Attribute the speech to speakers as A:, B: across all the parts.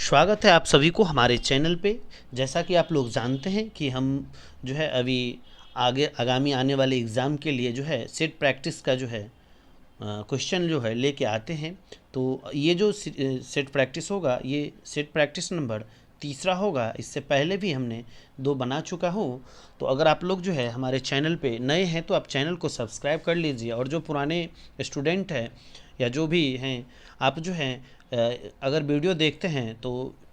A: स्वागत है आप सभी को हमारे चैनल पे। जैसा कि आप लोग जानते हैं कि हम जो है अभी आगामी आने वाले एग्ज़ाम के लिए जो है सेट प्रैक्टिस का जो है क्वेश्चन जो है लेके आते हैं। तो ये जो सेट प्रैक्टिस होगा, ये सेट प्रैक्टिस नंबर तीसरा होगा। इससे पहले भी हमने 2 बना चुका हूँ। तो अगर आप लोग जो है हमारे चैनल पे नए हैं तो आप चैनल को सब्सक्राइब कर लीजिए, और जो पुराने स्टूडेंट हैं या जो भी हैं, आप जो हैं अगर वीडियो देखते हैं तो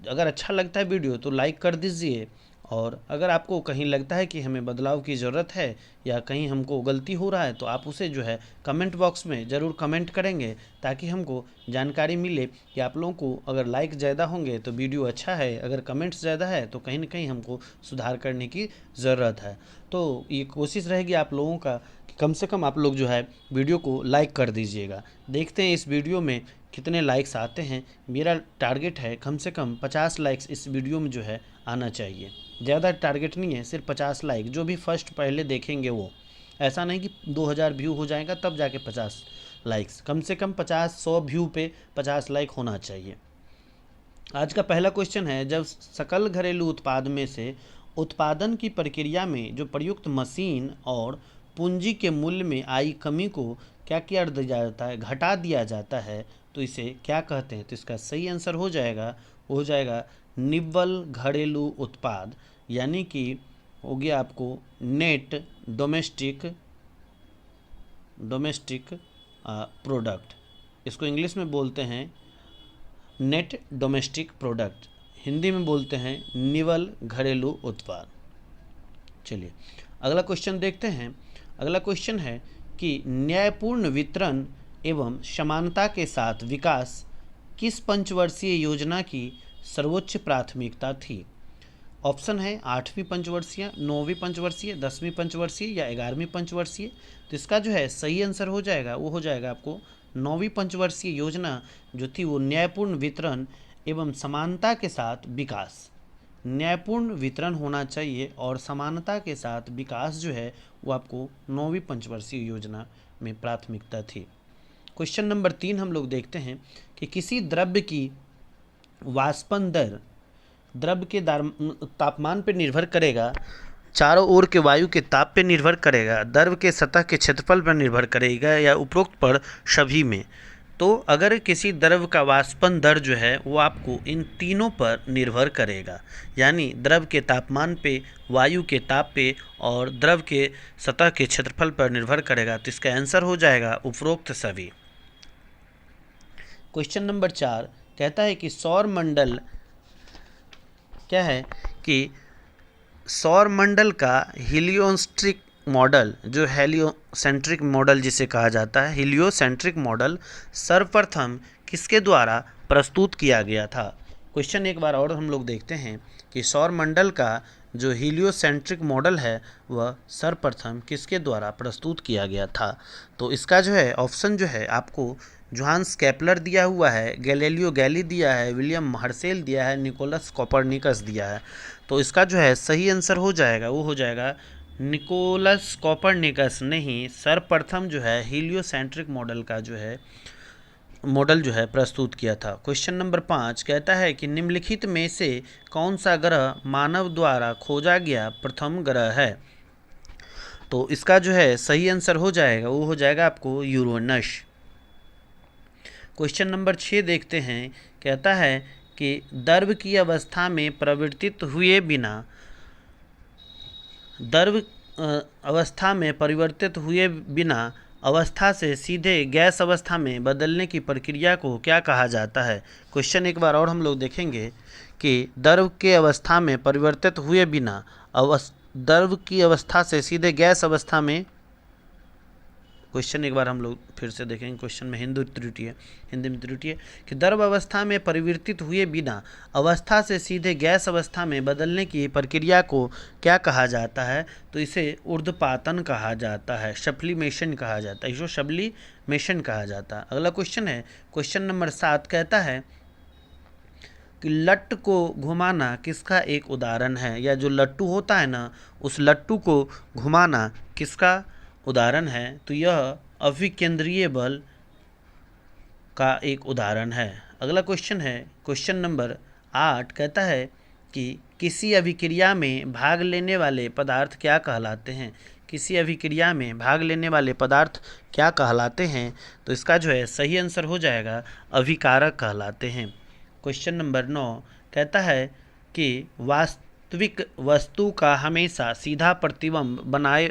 A: अगर अच्छा लगता है वीडियो तो लाइक कर दीजिए। और अगर आपको कहीं लगता है कि हमें बदलाव की ज़रूरत है या कहीं हमको गलती हो रहा है तो आप उसे जो है कमेंट बॉक्स में ज़रूर कमेंट करेंगे, ताकि हमको जानकारी मिले कि आप लोगों को अगर लाइक ज़्यादा होंगे तो वीडियो अच्छा है, अगर कमेंट्स ज़्यादा है तो कहीं ना कहीं हमको सुधार करने की ज़रूरत है। तो ये कोशिश रहेगी आप लोगों का कि कम से कम आप लोग जो है वीडियो को लाइक कर दीजिएगा। देखते हैं इस वीडियो में कितने लाइक्स आते हैं। मेरा टारगेट है कम से कम 50 लाइक्स इस वीडियो में जो है आना चाहिए। ज़्यादा टारगेट नहीं है, सिर्फ 50 लाइक। जो भी फर्स्ट पहले देखेंगे वो, ऐसा नहीं कि 2000 व्यू हो जाएगा तब जाके 50 लाइक्स। कम से कम 50-100 व्यू पे 50 लाइक होना चाहिए। आज का पहला क्वेश्चन है, जब सकल घरेलू उत्पाद में से उत्पादन की प्रक्रिया में जो प्रयुक्त मशीन और पूंजी के मूल्य में आई कमी को क्या किया जाता है, घटा दिया जाता है, तो इसे क्या कहते हैं? तो इसका सही आंसर हो जाएगा निव्वल घरेलू उत्पाद, यानी कि हो गया आपको नेट डोमेस्टिक प्रोडक्ट। इसको इंग्लिश में बोलते हैं नेट डोमेस्टिक प्रोडक्ट, हिंदी में बोलते हैं निवल घरेलू उत्पाद। चलिए अगला क्वेश्चन देखते हैं। अगला क्वेश्चन है कि न्यायपूर्ण वितरण एवं समानता के साथ विकास किस पंचवर्षीय योजना की सर्वोच्च प्राथमिकता थी? ऑप्शन है 8वीं पंचवर्षीय, 9वीं पंचवर्षीय, 10वीं पंचवर्षीय या 11वीं पंचवर्षीय। तो इसका जो है सही आंसर हो जाएगा आपको 9वीं पंचवर्षीय योजना जो थी वो न्यायपूर्ण वितरण एवं समानता के साथ विकास। न्यायपूर्ण वितरण होना चाहिए और समानता के साथ विकास जो है वो आपको 9वीं पंचवर्षीय योजना में प्राथमिकता थी। क्वेश्चन नंबर 3 हम लोग देखते हैं कि किसी द्रव्य की वाष्पन दर द्रव्य के तापमान पर निर्भर करेगा, चारों ओर के वायु के ताप पर निर्भर करेगा, द्रव्य के सतह के क्षेत्रफल पर निर्भर करेगा, या उपरोक्त पर सभी में। तो अगर किसी द्रव्य का वाष्पन दर जो है वो आपको इन तीनों पर निर्भर करेगा, यानी द्रव्य के तापमान पे, वायु के ताप पे और द्रव्य के सतह के क्षेत्रफल पर निर्भर करेगा। तो इसका आंसर हो जाएगा उपरोक्त सभी। क्वेश्चन नंबर 4 कहता है कि सौर मंडल क्या है कि सौर मंडल का हीलियोसेंट्रिक मॉडल, जो हेलियोसेंट्रिक मॉडल जिसे कहा जाता है, हीलियोसेंट्रिक मॉडल सर्वप्रथम किसके द्वारा प्रस्तुत किया गया था? क्वेश्चन एक बार और हम लोग देखते हैं कि सौर मंडल का जो हीलियोसेंट्रिक मॉडल है वह सर्वप्रथम किसके द्वारा प्रस्तुत किया गया था? तो इसका जो है ऑप्शन जो है आपको जोहान्स केपलर दिया हुआ है, गैलीलियो गैली दिया है, विलियम हर्शेल दिया है, निकोलस कोपरनिकस दिया है। तो इसका जो है सही आंसर हो जाएगा निकोलस कोपरनिकस ने ही सर्वप्रथम जो है हीलियोसेंट्रिक मॉडल का जो है प्रस्तुत किया था। क्वेश्चन नंबर 5 कहता है कि निम्नलिखित में से कौन सा ग्रह मानव द्वारा खोजा गया प्रथम ग्रह है? तो इसका जो है सही आंसर हो जाएगा आपको यूरेनस। क्वेश्चन नंबर 6 देखते हैं। कहता है कि द्रव की अवस्था में परिवर्तित हुए बिना अवस्था से सीधे गैस अवस्था में बदलने की प्रक्रिया को क्या कहा जाता है? क्वेश्चन एक बार और हम लोग देखेंगे कि द्रव के अवस्था में परिवर्तित हुए बिना द्रव की अवस्था से सीधे गैस अवस्था में, क्वेश्चन एक बार हम लोग फिर से देखेंगे। क्वेश्चन में हिंदी में त्रुटि है कि द्रव अवस्था में परिवर्तित हुए बिना अवस्था से सीधे गैस अवस्था में बदलने की प्रक्रिया को क्या कहा जाता है? तो इसे ऊर्ध्वपातन कहा जाता है, सब्लिमेशन कहा जाता है, इसको सब्लिमेशन कहा जाता है। अगला क्वेश्चन है क्वेश्चन नंबर 7 कहता है कि लट्टू को घुमाना किसका एक उदाहरण है? या जो लट्टू होता है ना, उस लट्टू को घुमाना किसका उदाहरण है? तो यह अभिकेंद्रीय बल का एक उदाहरण है। अगला क्वेश्चन है क्वेश्चन नंबर 8 कहता है कि किसी अभिक्रिया में भाग लेने वाले पदार्थ क्या कहलाते हैं। किसी अभिक्रिया में भाग लेने वाले पदार्थ क्या कहलाते हैं, तो इसका जो है सही आंसर हो जाएगा अभिकारक कहलाते हैं। क्वेश्चन नंबर 9 कहता है कि वास्तविक वस्तु का हमेशा सीधा प्रतिबिंब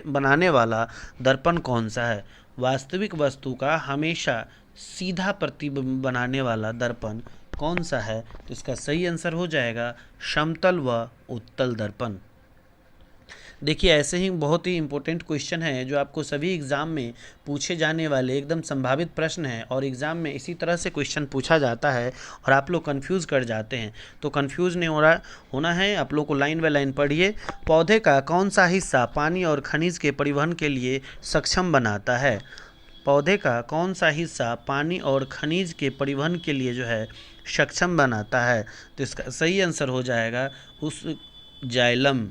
A: बनाने वाला दर्पण कौन सा है। वास्तविक वस्तु का हमेशा सीधा प्रतिबिंब बनाने वाला दर्पण कौन सा है, तो इसका सही आंसर हो जाएगा समतल व उत्तल दर्पण। देखिए ऐसे ही बहुत ही इंपॉर्टेंट क्वेश्चन है जो आपको सभी एग्ज़ाम में पूछे जाने वाले एकदम संभावित प्रश्न हैं, और एग्ज़ाम में इसी तरह से क्वेश्चन पूछा जाता है और आप लोग कंफ्यूज कर जाते हैं। तो कंफ्यूज नहीं होना है, आप लोग को लाइन बाय लाइन पढ़िए। पौधे का कौन सा हिस्सा पानी और खनिज के परिवहन के लिए सक्षम बनाता है। पौधे का कौन सा हिस्सा पानी और खनिज के परिवहन के लिए जो है सक्षम बनाता है, तो इसका सही आंसर हो जाएगा उस जाइलम।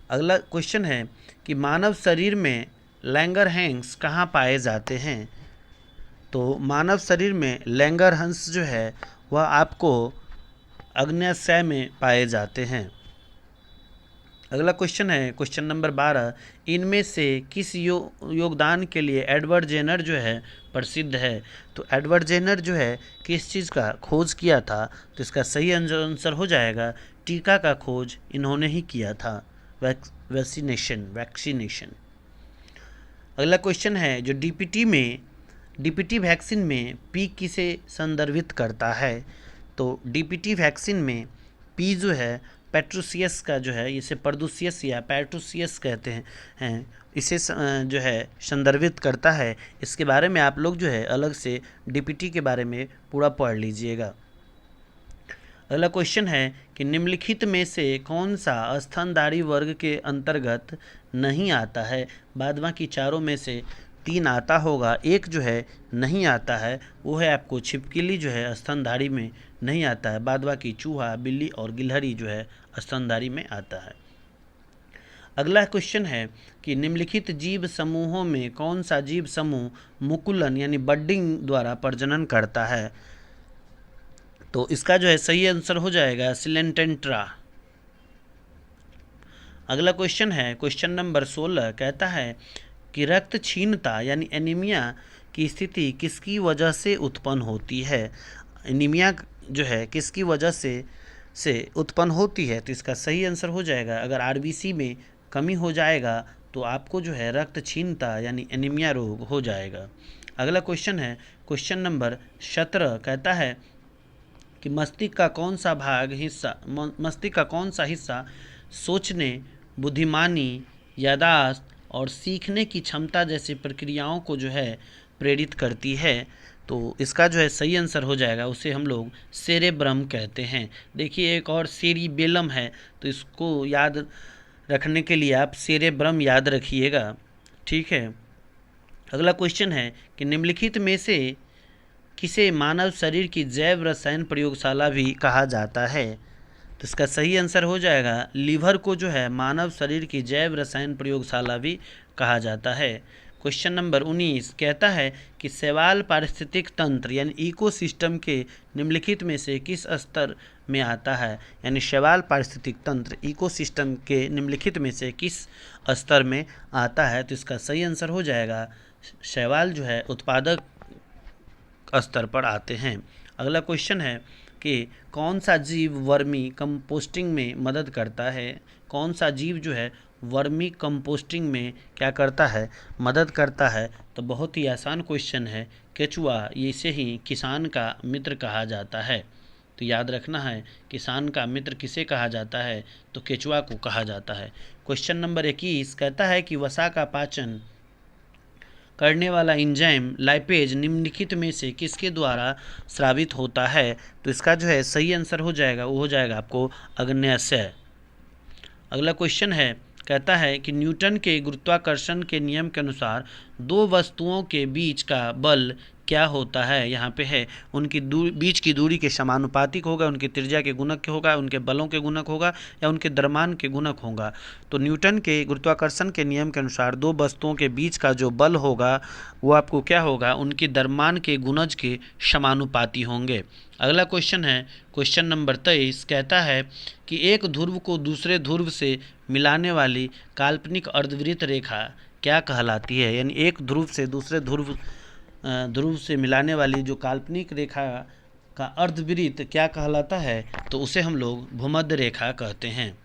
A: अगला क्वेश्चन है कि मानव शरीर में लैंगरहैंस कहाँ पाए जाते हैं। तो मानव शरीर में लैंगरहैंस जो है वह आपको अग्न्याशय में पाए जाते हैं। अगला क्वेश्चन है क्वेश्चन नंबर 12, इनमें से किस योगदान के लिए एडवर्ड जेनर जो है प्रसिद्ध है। तो एडवर्ड जेनर जो है किस चीज़ का खोज किया था, तो इसका सही आंसर हो जाएगा टीका का खोज इन्होंने ही किया था, वैक्सीनेशन। अगला क्वेश्चन है जो डीपीटी वैक्सीन में पी किसे संदर्भित करता है। तो डीपीटी वैक्सीन में पी जो है पेट्रोसियस का जो है, इसे पर्दुसियस या पेट्रोसियस कहते हैं, इसे जो है संदर्भित करता है। इसके बारे में आप लोग जो है अलग से डीपीटी के बारे में पूरा पढ़ लीजिएगा। अगला क्वेश्चन है कि निम्नलिखित में से कौन सा स्तनधारी वर्ग के अंतर्गत नहीं आता है। बाद बाकी चारों में से 3 आता होगा, एक जो है नहीं आता है, वो है आपको छिपकली जो है स्तनधारी में नहीं आता है। बाद बाकी चूहा, बिल्ली और गिलहरी जो है स्तनधारी में आता है। अगला क्वेश्चन है कि निम्नलिखित जीव समूहों में कौन सा जीव समूह मुकुलन यानी बडिंग द्वारा प्रजनन करता है। तो इसका जो है सही आंसर हो जाएगा सिलेंटेंट्रा। अगला क्वेश्चन है क्वेश्चन नंबर 16, कहता है कि रक्तहीनता यानी एनीमिया की स्थिति किसकी वजह से उत्पन्न होती है। एनीमिया जो है किसकी वजह से उत्पन्न होती है, तो इसका सही आंसर हो जाएगा, अगर आरबीसी में कमी हो जाएगा तो आपको जो है रक्तहीनता यानी एनीमिया रोग हो जाएगा। अगला क्वेश्चन है क्वेश्चन नंबर 17, कहता है कि मस्तिष्क का कौन सा हिस्सा सोचने, बुद्धिमानी, याददाश्त और सीखने की क्षमता जैसी प्रक्रियाओं को जो है प्रेरित करती है। तो इसका जो है सही आंसर हो जाएगा, उसे हम लोग सेरेब्रम कहते हैं। देखिए एक और सेरिबेलम है, तो इसको याद रखने के लिए आप सेरेब्रम याद रखिएगा, ठीक है। अगला क्वेश्चन है कि निम्नलिखित में से किसे मानव शरीर की जैव रसायन प्रयोगशाला भी कहा जाता है। तो इसका सही आंसर हो जाएगा लीवर को जो है मानव शरीर की जैव रसायन प्रयोगशाला भी कहा जाता है। क्वेश्चन नंबर 19 कहता है कि शैवाल पारिस्थितिक तंत्र यानी इकोसिस्टम के निम्नलिखित में से किस स्तर में आता है। यानी शैवाल पारिस्थितिक तंत्र इकोसिस्टम के निम्नलिखित में से किस स्तर में आता है, तो इसका सही आंसर हो जाएगा शैवाल जो है उत्पादक स्तर पर आते हैं। अगला क्वेश्चन है कि कौन सा जीव वर्मी कंपोस्टिंग में मदद करता है। कौन सा जीव जो है वर्मी कंपोस्टिंग में क्या करता है, मदद करता है। तो बहुत ही आसान क्वेश्चन है, केचुआ। इसे ही किसान का मित्र कहा जाता है। तो याद रखना है किसान का मित्र किसे कहा जाता है, तो केचुआ को कहा जाता है। क्वेश्चन नंबर 21 कहता है कि वसा का पाचन करने वाला एंजाइम लाइपेज निम्नलिखित में से किसके द्वारा स्रावित होता है। तो इसका जो है सही आंसर हो जाएगा, वो हो जाएगा आपको अग्न्याशय। अगला क्वेश्चन है कहता है कि न्यूटन के गुरुत्वाकर्षण के नियम के अनुसार दो वस्तुओं के बीच का बल क्या होता है, यहाँ पे है उनकी बीच की दूरी के समानुपातिक होगा, उनकी त्रिज्या के गुणक होगा, उनके बलों के गुणक होगा या उनके द्रव्यमान के गुणक होगा। तो न्यूटन के गुरुत्वाकर्षण के नियम के अनुसार दो वस्तुओं के बीच का जो बल होगा वो आपको क्या होगा, उनकी द्रव्यमान के गुणज के समानुपाती होंगे। अगला क्वेश्चन है क्वेश्चन नंबर 23, कहता है कि एक ध्रुव को दूसरे ध्रुव से मिलाने वाली काल्पनिक अर्धवृत्त रेखा क्या कहलाती है। यानी एक ध्रुव से दूसरे ध्रुव से मिलाने वाली जो काल्पनिक रेखा का अर्धवृत्त क्या कहलाता है, तो उसे हम लोग भूमध्य रेखा कहते हैं।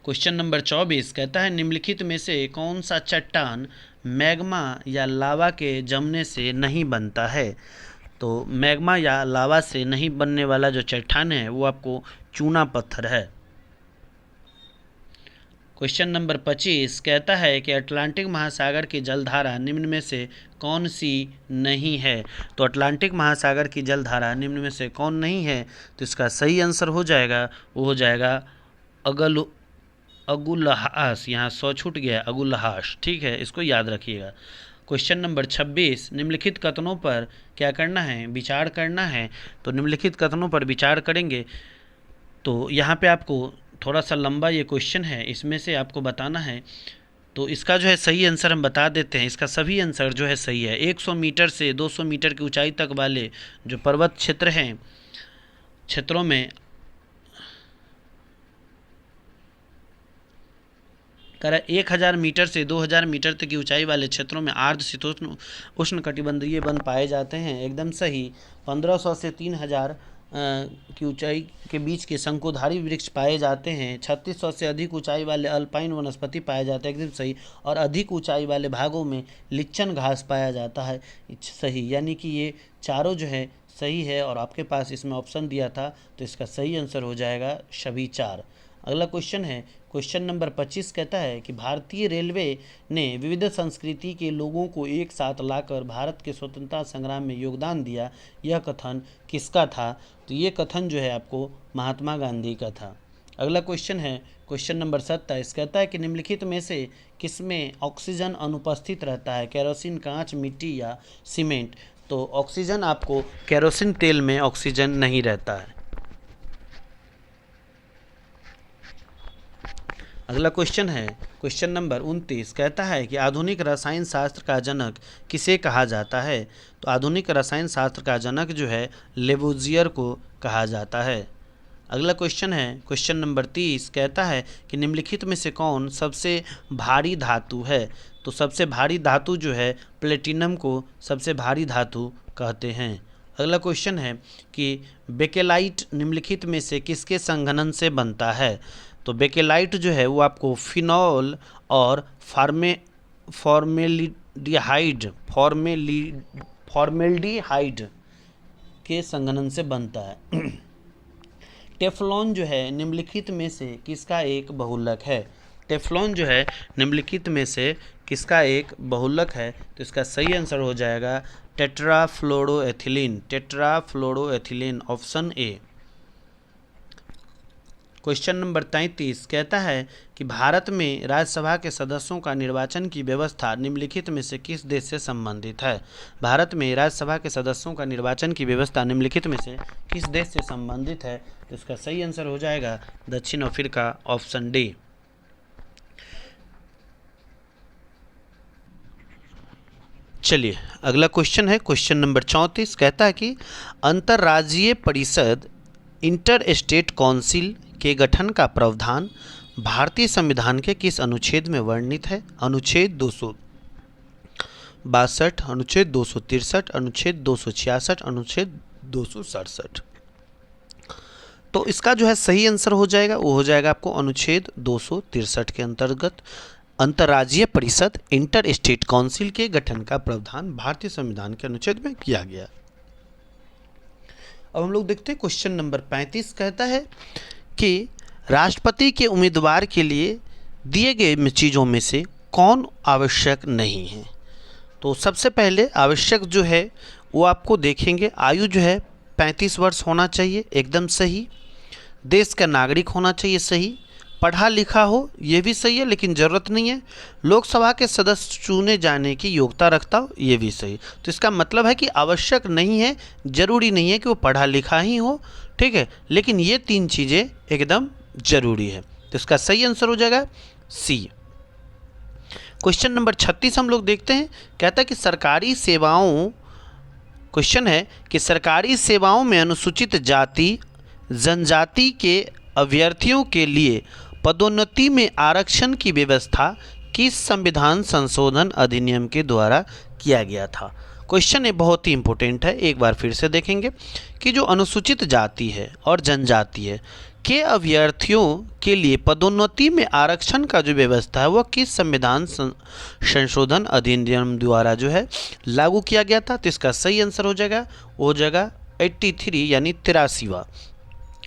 A: क्वेश्चन नंबर 24 कहता है निम्नलिखित में से कौन सा चट्टान मैग्मा या लावा के जमने से नहीं बनता है। तो मैग्मा या लावा से नहीं बनने वाला जो चट्टान है वो आपको चूना पत्थर है। क्वेश्चन नंबर 25 कहता है कि अटलांटिक महासागर की जलधारा निम्न में से कौन सी नहीं है। तो अटलांटिक महासागर की जलधारा निम्न में से कौन नहीं है, तो इसका सही आंसर हो जाएगा, वो हो जाएगा अगुलहास। यहाँ 100 छूट गया, अगुलहास। ठीक है, इसको याद रखिएगा। क्वेश्चन नंबर 26 निम्नलिखित कथनों पर क्या करना है, विचार करना है। तो निम्नलिखित कथनों पर विचार करेंगे तो यहाँ पे आपको थोड़ा सा लंबा ये क्वेश्चन है, इसमें से आपको बताना है। तो इसका जो है सही आंसर हम बता देते हैं। इसका सभी आंसर जो है सही है। 100 मीटर से 200 मीटर की ऊंचाई तक वाले जो पर्वत क्षेत्र हैं, क्षेत्रों में 1000 मीटर से 2000 मीटर तक की ऊंचाई वाले क्षेत्रों में आर्द्र शीतोष्ण उष्णकटिबंधीय वन पाए जाते हैं। एकदम सही। 1500 से 3000 की ऊंचाई के बीच के शंकुधारी वृक्ष पाए जाते हैं। 3600 से अधिक ऊंचाई वाले अल्पाइन वनस्पति पाए जाते हैं। एकदम सही। और अधिक ऊंचाई वाले भागों में लिच्चन घास पाया जाता है। सही। यानी कि ये चारों जो है सही है और आपके पास इसमें ऑप्शन दिया था, तो इसका सही आंसर हो जाएगा सभी 4। अगला क्वेश्चन है क्वेश्चन नंबर 25 कहता है कि भारतीय रेलवे ने विविध संस्कृति के लोगों को एक साथ लाकर भारत के स्वतंत्रता संग्राम में योगदान दिया। यह कथन किसका था। तो ये कथन जो है आपको महात्मा गांधी का था। अगला क्वेश्चन है क्वेश्चन नंबर 27 कहता है कि निम्नलिखित में से किसमें ऑक्सीजन अनुपस्थित रहता है, केरोसिन, कांच, मिट्टी या सीमेंट। तो ऑक्सीजन आपको केरोसिन तेल में ऑक्सीजन नहीं रहता है। अगला क्वेश्चन है क्वेश्चन नंबर 29 कहता है कि आधुनिक रसायन शास्त्र का जनक किसे कहा जाता है। तो आधुनिक रसायन शास्त्र का जनक जो है लेवोजियर को कहा जाता है। अगला क्वेश्चन है क्वेश्चन नंबर 30 कहता है कि निम्नलिखित में से कौन सबसे भारी धातु है। तो सबसे भारी धातु जो है प्लेटिनम को सबसे भारी धातु कहते हैं। अगला क्वेश्चन है कि बेकेलाइट निम्नलिखित में से किसके संघनन से बनता है। तो बेकेलाइट जो है वो आपको फिनॉल और फॉर्मेल्डिहाइड के संघनन से बनता है। टेफ्लॉन जो है निम्नलिखित में से किसका एक बहुलक है। टेफ्लॉन जो है निम्नलिखित में से किसका एक बहुलक है। तो इसका सही आंसर हो जाएगा टेट्राफ्लोरोएथिलीन, ऑप्शन ए। क्वेश्चन नंबर 33 कहता है कि भारत में राज्यसभा के सदस्यों का निर्वाचन की व्यवस्था निम्नलिखित में से किस देश से संबंधित है। भारत में राज्यसभा के सदस्यों का निर्वाचन की व्यवस्था निम्नलिखित में से किस देश से संबंधित है। तो इसका सही आंसर हो जाएगा दक्षिण अफ्रीका, ऑप्शन डी। चलिए अगला क्वेश्चन है क्वेश्चन नंबर 34 कहता है कि अंतर्राज्यीय परिषद इंटर स्टेट काउंसिल के गठन का प्रावधान भारतीय संविधान के किस अनुच्छेद में वर्णित है। अनुच्छेद 262, अनुच्छेद 263, अनुच्छेद 266, अनुच्छेद 267। तो इसका जो है सही आंसर हो जाएगा वो हो जाएगा आपको अनुच्छेद 263 के अंतर्गत अंतर्राज्यीय परिषद इंटर स्टेट काउंसिल के गठन का प्रावधान भारतीय संविधान के अनुच्छेद में किया गया। अब हम लोग देखते हैं क्वेश्चन नंबर 35 कहता है कि राष्ट्रपति के उम्मीदवार के लिए दिए गए चीज़ों में से कौन आवश्यक नहीं है। तो सबसे पहले आवश्यक जो है वो आपको देखेंगे, आयु जो है 35 वर्ष होना चाहिए, एकदम सही। देश का नागरिक होना चाहिए, सही। पढ़ा लिखा हो, ये भी सही है लेकिन ज़रूरत नहीं है। लोकसभा के सदस्य चुने जाने की योग्यता रखता हो, ये भी सही। तो इसका मतलब है कि आवश्यक नहीं है, ज़रूरी नहीं है कि वो पढ़ा लिखा ही हो, ठीक है, लेकिन ये 3 चीज़ें एकदम ज़रूरी है। तो इसका सही आंसर हो जाएगा सी। क्वेश्चन नंबर 36 हम लोग देखते हैं। कहता है कि सरकारी सेवाओं, क्वेश्चन है कि सरकारी सेवाओं में अनुसूचित जाति जनजाति के अभ्यर्थियों के लिए पदोन्नति में आरक्षण की व्यवस्था किस संविधान संशोधन अधिनियम के द्वारा किया गया था। क्वेश्चन ये बहुत ही इंपॉर्टेंट है, एक बार फिर से देखेंगे कि जो अनुसूचित जाति है और जनजाति है के अभ्यर्थियों के लिए पदोन्नति में आरक्षण का जो व्यवस्था है वह किस संविधान संशोधन अधिनियम द्वारा जो है लागू किया गया था। तो इसका सही आंसर हो जाएगा, वो हो जाएगा 83 यानी 83वां।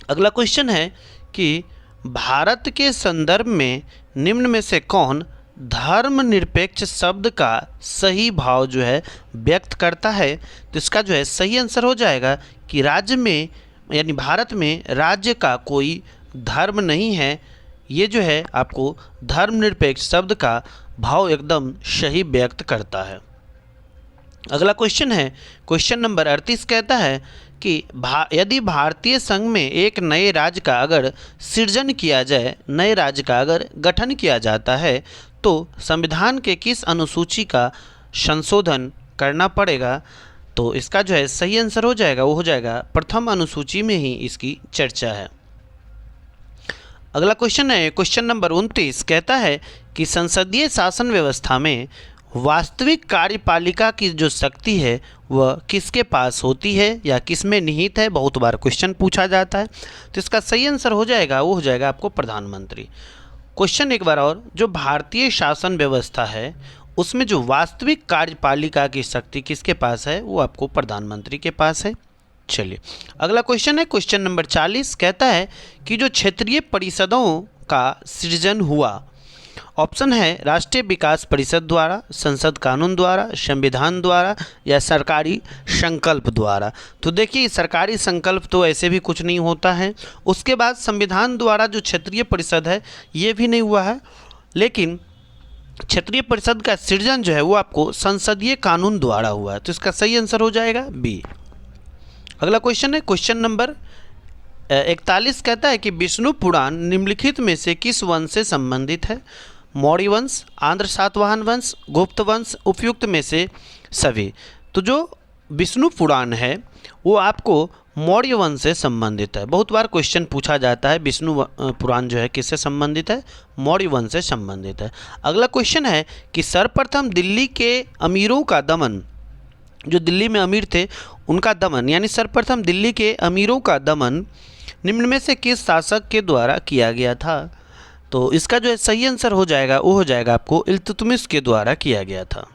A: अगला क्वेश्चन है कि भारत के संदर्भ में निम्न में से कौन धर्मनिरपेक्ष शब्द का सही भाव जो है व्यक्त करता है। तो इसका जो है सही आंसर हो जाएगा कि राज्य में यानी भारत में राज्य का कोई धर्म नहीं है। ये जो है आपको धर्मनिरपेक्ष शब्द का भाव एकदम सही व्यक्त करता है। अगला क्वेश्चन है क्वेश्चन नंबर 38, कहता है कि यदि भारतीय संघ में एक नए राज्य का अगर सृजन किया जाए, नए राज्य का अगर गठन किया जाता है तो संविधान के किस अनुसूची का संशोधन करना पड़ेगा। तो इसका जो है सही आंसर हो जाएगा, वो हो जाएगा प्रथम अनुसूची में ही इसकी चर्चा है। अगला क्वेश्चन है क्वेश्चन नंबर 29, कहता है कि संसदीय शासन व्यवस्था में वास्तविक कार्यपालिका की जो शक्ति है वह किसके पास होती है या किस में निहित है। बहुत बार क्वेश्चन पूछा जाता है। तो इसका सही आंसर हो जाएगा, वो हो जाएगा आपको प्रधानमंत्री। क्वेश्चन एक बार और, जो भारतीय शासन व्यवस्था है उसमें जो वास्तविक कार्यपालिका की शक्ति किसके पास है, वो आपको प्रधानमंत्री के पास है। चलिए अगला क्वेश्चन है क्वेश्चन नंबर 40, कहता है कि जो क्षेत्रीय परिषदों का सृजन हुआ, ऑप्शन है राष्ट्रीय विकास परिषद द्वारा, संसद कानून द्वारा, संविधान द्वारा या सरकारी संकल्प द्वारा। तो देखिए सरकारी संकल्प तो ऐसे भी कुछ नहीं होता है। उसके बाद संविधान द्वारा जो क्षेत्रीय परिषद है ये भी नहीं हुआ है, लेकिन क्षेत्रीय परिषद का सृजन जो है वो आपको संसदीय कानून द्वारा हुआ है। तो इसका सही आंसर हो जाएगा बी। अगला क्वेश्चन है क्वेश्चन नंबर 41, कहता है कि विष्णु पुराण निम्नलिखित में से किस वंश से संबंधित है। मौर्य वंश, आंध्र सातवाहन वंश, गुप्त वंश, उपयुक्त में से सभी। तो जो विष्णु पुराण है वो आपको मौर्य वंश से संबंधित है। बहुत बार क्वेश्चन पूछा जाता है विष्णु पुराण जो है किससे संबंधित है, मौर्य वंश से संबंधित है। अगला क्वेश्चन है कि सर्वप्रथम दिल्ली के अमीरों का दमन, जो दिल्ली में अमीर थे उनका दमन, यानी सर्वप्रथम दिल्ली के अमीरों का दमन निम्न में से किस शासक के द्वारा किया गया था। तो इसका जो है सही आंसर हो जाएगा, वो हो जाएगा आपको इल्तुतमिश के द्वारा किया गया था।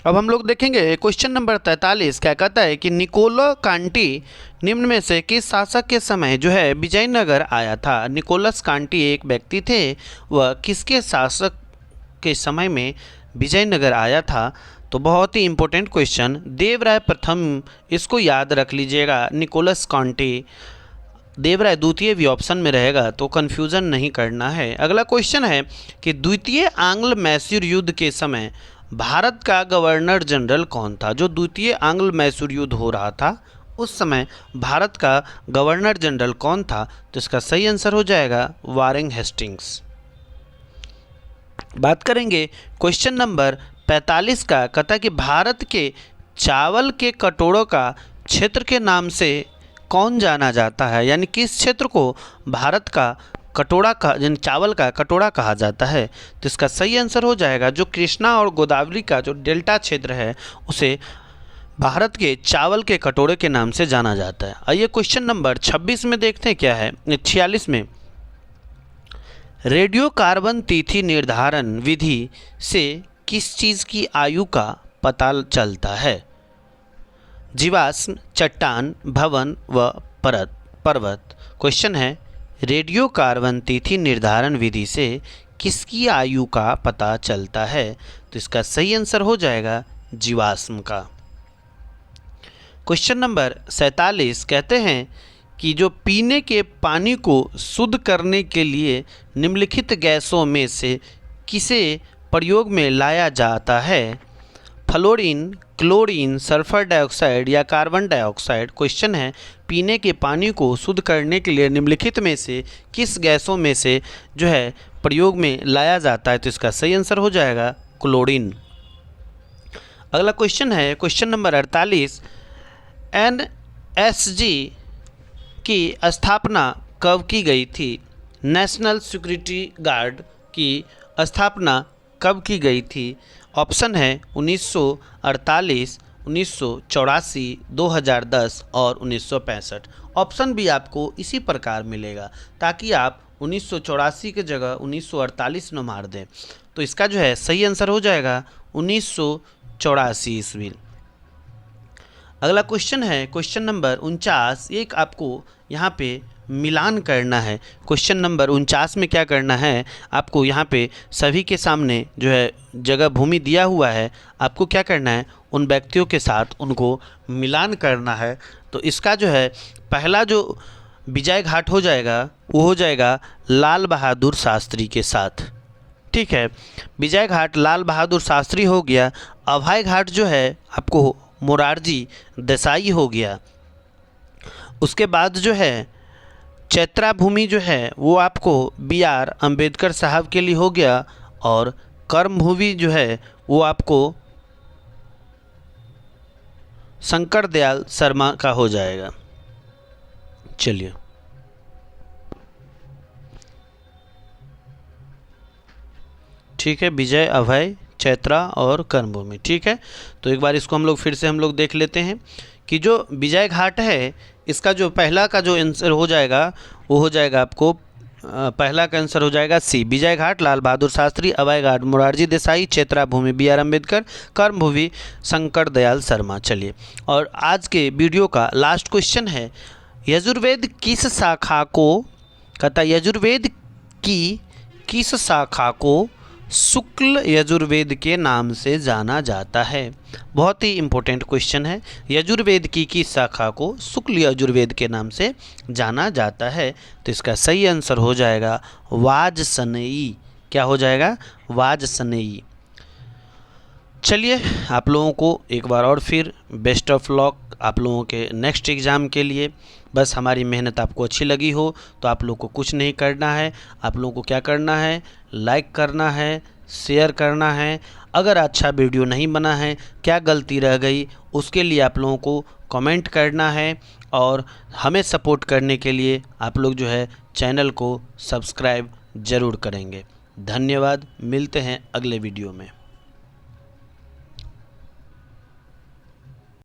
A: अब हम लोग देखेंगे क्वेश्चन नंबर 43, क्या कहता है कि निकोलो कांटी निम्न में से किस शासक के समय जो है विजयनगर आया था। निकोलस कांटी एक व्यक्ति थे, वह किसके शासक के समय में विजयनगर आया था। तो बहुत ही इंपॉर्टेंट क्वेश्चन, देवराय प्रथम, इसको याद रख लीजिएगा। निकोलस कांटी, देवराय द्वितीय भी ऑप्शन में रहेगा तो कन्फ्यूज़न नहीं करना है। अगला क्वेश्चन है कि द्वितीय आंग्ल मैसूर युद्ध के समय भारत का गवर्नर जनरल कौन था। जो द्वितीय आंग्ल मैसूर युद्ध हो रहा था उस समय भारत का गवर्नर जनरल कौन था। तो इसका सही आंसर हो जाएगा वारेन हेस्टिंग्स। बात करेंगे क्वेश्चन नंबर 45 का, कहता है कि भारत के चावल के कटोरों का क्षेत्र के नाम से कौन जाना जाता है, यानी किस क्षेत्र को भारत का कटोरा का यानी चावल का कटोरा कहा जाता है। तो इसका सही आंसर हो जाएगा जो कृष्णा और गोदावरी का जो डेल्टा क्षेत्र है उसे भारत के चावल के कटोरे के नाम से जाना जाता है। आइए क्वेश्चन नंबर 26 में देखते हैं क्या है। 46 में रेडियो कार्बन तिथि निर्धारण विधि से किस चीज़ की आयु का पता चलता है। जीवाश्म, चट्टान, भवन व पर्वत। क्वेश्चन है रेडियो कार्बन तिथि निर्धारण विधि से किसकी आयु का पता चलता है। तो इसका सही आंसर हो जाएगा जीवाश्म का। क्वेश्चन नंबर 47 कहते हैं कि जो पीने के पानी को शुद्ध करने के लिए निम्नलिखित गैसों में से किसे प्रयोग में लाया जाता है? फ्लोरीन, क्लोरीन, सल्फर डाइऑक्साइड या कार्बन डाइऑक्साइड। क्वेश्चन है पीने के पानी को शुद्ध करने के लिए निम्नलिखित में से किस गैसों में से जो है प्रयोग में लाया जाता है? तो इसका सही आंसर हो जाएगा क्लोरीन। अगला क्वेश्चन है क्वेश्चन नंबर 48, NSG की स्थापना कब की गई थी? नेशनल सिक्योरिटी गार्ड की स्थापना कब की गई थी? ऑप्शन है 1948, 1984, 2010 और 1965। ऑप्शन भी आपको इसी प्रकार मिलेगा ताकि आप 1984 की जगह 1948 न मार दें। तो इसका जो है सही आंसर हो जाएगा 1984 ईस्वी। अगला क्वेश्चन है क्वेश्चन नंबर 49। एक आपको यहाँ पे मिलान करना है। क्वेश्चन नंबर 49 में क्या करना है, आपको यहाँ पे सभी के सामने जो है जगह भूमि दिया हुआ है, आपको क्या करना है उन व्यक्तियों के साथ उनको मिलान करना है। तो इसका जो है पहला जो विजय घाट हो जाएगा वो हो जाएगा लाल बहादुर शास्त्री के साथ। ठीक है, विजय घाट लाल बहादुर शास्त्री हो गया। अभय घाट जो है आपको मोरारजी देसाई हो गया। उसके बाद जो है चैत्रा भूमि जो है वो आपको BR अम्बेडकर साहब के लिए हो गया और कर्म भूमि जो है वो आपको शंकर दयाल शर्मा का हो जाएगा। चलिए ठीक है, विजय, अभय, चैत्रा और कर्मभूमि। ठीक है, तो एक बार इसको हम लोग फिर से देख लेते हैं कि जो विजय घाट है इसका जो पहला का जो आंसर हो जाएगा वो हो जाएगा आपको पहला का आंसर हो जाएगा C, विजय घाट लाल बहादुर शास्त्री, अभय घाट मोरारजी देसाई, चैत्रा भूमि BR अम्बेडकर, कर्म भूमि शंकर दयाल शर्मा। चलिए, और आज के वीडियो का लास्ट क्वेश्चन है यजुर्वेद किस शाखा को कहता है? यजुर्वेद की किस शाखा को शुक्ल यजुर्वेद के नाम से जाना जाता है? बहुत ही इम्पोर्टेंट क्वेश्चन है। यजुर्वेद की किस शाखा को शुक्ल यजुर्वेद के नाम से जाना जाता है? तो इसका सही आंसर हो जाएगा वाजसनेयी। क्या हो जाएगा? वाजसनेयी। चलिए, आप लोगों को एक बार और फिर बेस्ट ऑफ लक आप लोगों के नेक्स्ट एग्ज़ाम के लिए। बस हमारी मेहनत आपको अच्छी लगी हो तो आप लोग को कुछ नहीं करना है, आप लोगों को क्या करना है, लाइक करना है, शेयर करना है। अगर अच्छा वीडियो नहीं बना है, क्या गलती रह गई, उसके लिए आप लोगों को कमेंट करना है और हमें सपोर्ट करने के लिए आप लोग जो है चैनल को सब्सक्राइब ज़रूर करेंगे। धन्यवाद, मिलते हैं अगले वीडियो में।